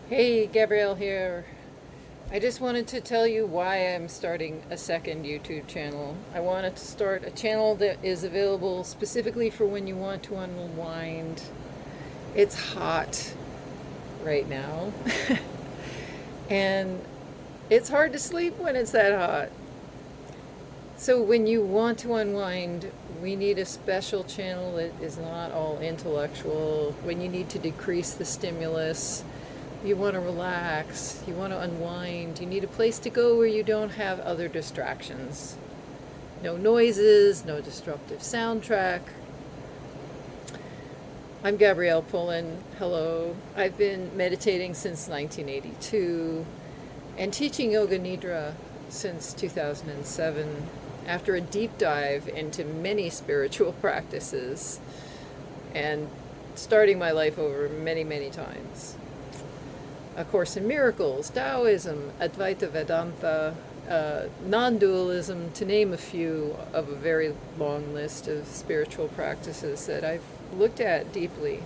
Hey, Gabrielle here. I just wanted to tell you why I'm starting a second YouTube channel. I wanted to start a channel that is available specifically for when you want to unwind. It's hot right now, and it's hard to sleep when it's that hot. So when you want to unwind, we need a special channel that is not all intellectual. When you need to decrease the stimulus, you want to relax, you want to unwind, you need a place to go where you don't have other distractions. No noises, no disruptive soundtrack. I'm Gabrielle Pullen. Hello. I've been meditating since 1982 and teaching Yoga Nidra since 2007 after a deep dive into many spiritual practices and starting my life over many, many times. A Course in Miracles, Taoism, Advaita Vedanta, Non-Dualism, to name a few of a very long list of spiritual practices that I've looked at deeply.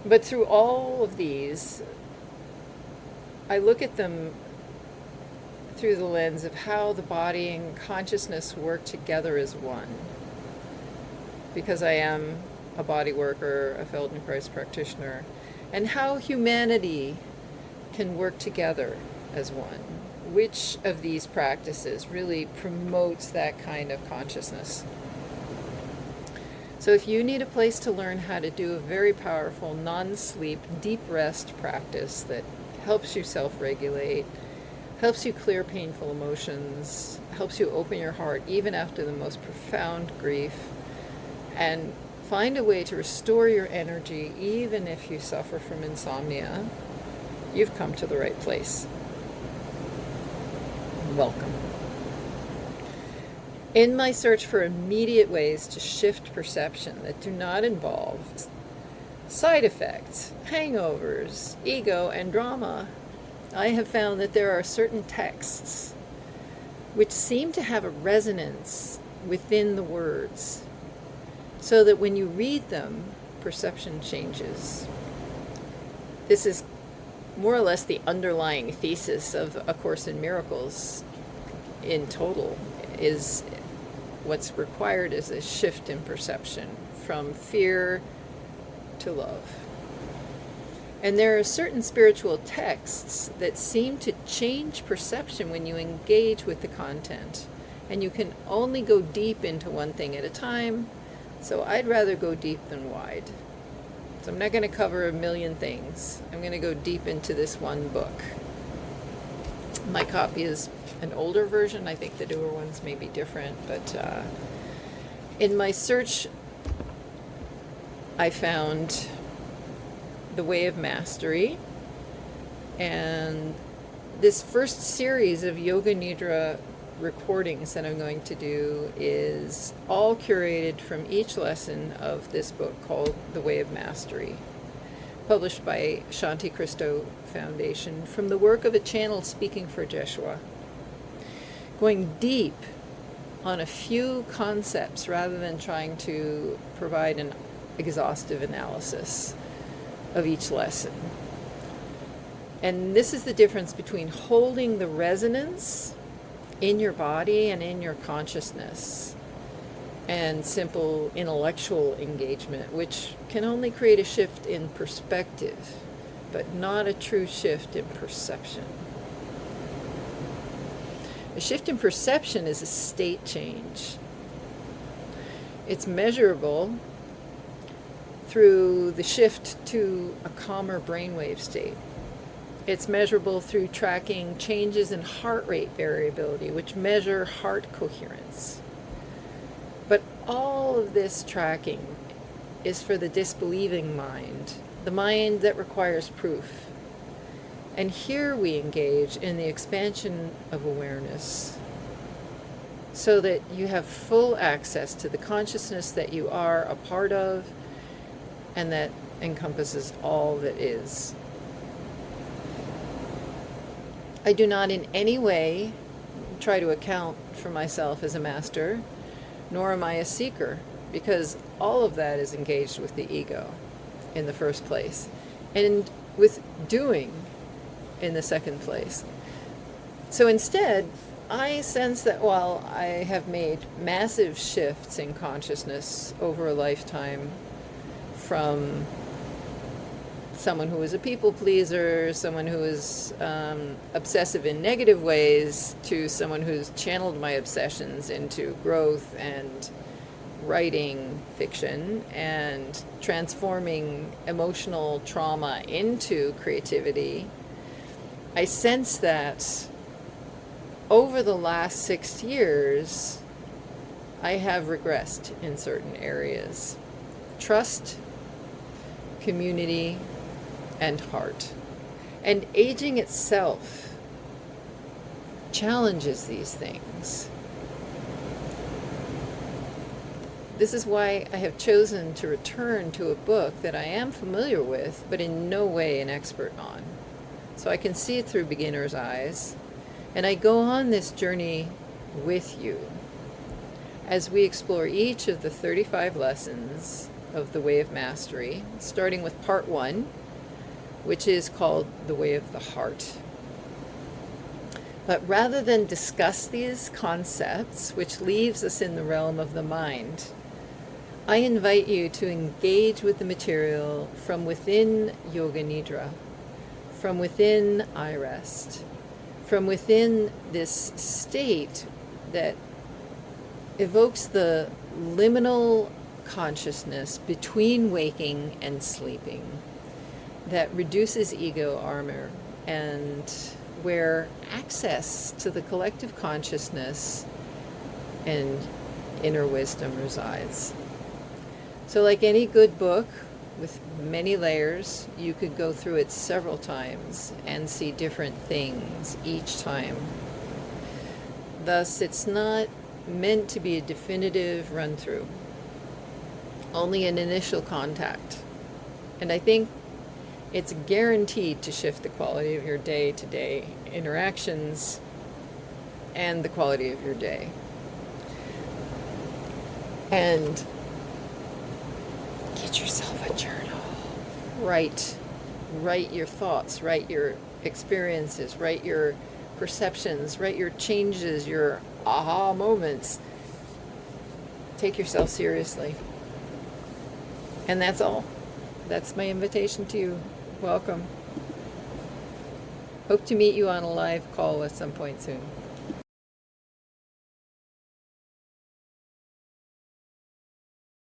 But through all of these, I look at them through the lens of how the body and consciousness work together as one. Because I am a body worker, a Feldenkrais practitioner, and how humanity can work together as one. Which of these practices really promotes that kind of consciousness? So if you need a place to learn how to do a very powerful non-sleep, deep rest practice that helps you self-regulate, helps you clear painful emotions, helps you open your heart even after the most profound grief, and find a way to restore your energy even if you suffer from insomnia, you've come to the right place. Welcome. In my search for immediate ways to shift perception that do not involve side effects, hangovers, ego, and drama, I have found that there are certain texts which seem to have a resonance within the words, so that when you read them, perception changes. This is more or less the underlying thesis of A Course in Miracles in total, is what's required is a shift in perception from fear to love. And there are certain spiritual texts that seem to change perception when you engage with the content. And you can only go deep into one thing at a time, so I'd rather go deep than wide. So I'm not going to cover a million things. I'm going to go deep into this one book. My copy is an older version. I think the newer ones may be different, but in my search, I found The Way of Mastery, and this first series of Yoga Nidra recordings that I'm going to do is all curated from each lesson of this book called The Way of Mastery, published by Shanti Christo Foundation, from the work of a channel speaking for Jeshua, going deep on a few concepts rather than trying to provide an exhaustive analysis of each lesson. And this is the difference between holding the resonance in your body and in your consciousness and simple intellectual engagement, which can only create a shift in perspective, but not a true shift in perception. A shift in perception is a state change. It's measurable through the shift to a calmer brainwave state. It's measurable through tracking changes in heart rate variability, which measure heart coherence. But all of this tracking is for the disbelieving mind, the mind that requires proof. And here we engage in the expansion of awareness so that you have full access to the consciousness that you are a part of and that encompasses all that is. I do not in any way try to account for myself as a master, nor am I a seeker, because all of that is engaged with the ego in the first place. and with doing in the second place. So instead, I sense that while I have made massive shifts in consciousness over a lifetime, from someone who was a people pleaser, someone who was obsessive in negative ways, to someone who's channeled my obsessions into growth and writing fiction and transforming emotional trauma into creativity, I sense that over the last 6 years, I have regressed in certain areas. Trust, community, and heart. And aging itself challenges these things. This is why I have chosen to return to a book that I am familiar with, but in no way an expert on. So I can see it through beginner's eyes, and I go on this journey with you as we explore each of the 35 lessons of the Way of Mastery, starting with part 1, which is called The Way of the Heart. But rather than discuss these concepts, which leaves us in the realm of the mind, I invite you to engage with the material from within Yoga Nidra, from within I Rest, from within this state that evokes the liminal consciousness between waking and sleeping, that reduces ego armor, and where access to the collective consciousness and inner wisdom resides. So like any good book with many layers, you could go through it several times and see different things each time. Thus, it's not meant to be a definitive run-through, only an initial contact. And I think it's guaranteed to shift the quality of your day-to-day interactions and the quality of your day. And get yourself a journal. Write your thoughts, write your experiences, write your perceptions, write your changes, your aha moments. Take yourself seriously. And that's all. That's my invitation to you. Welcome. Hope to meet you on a live call at some point soon.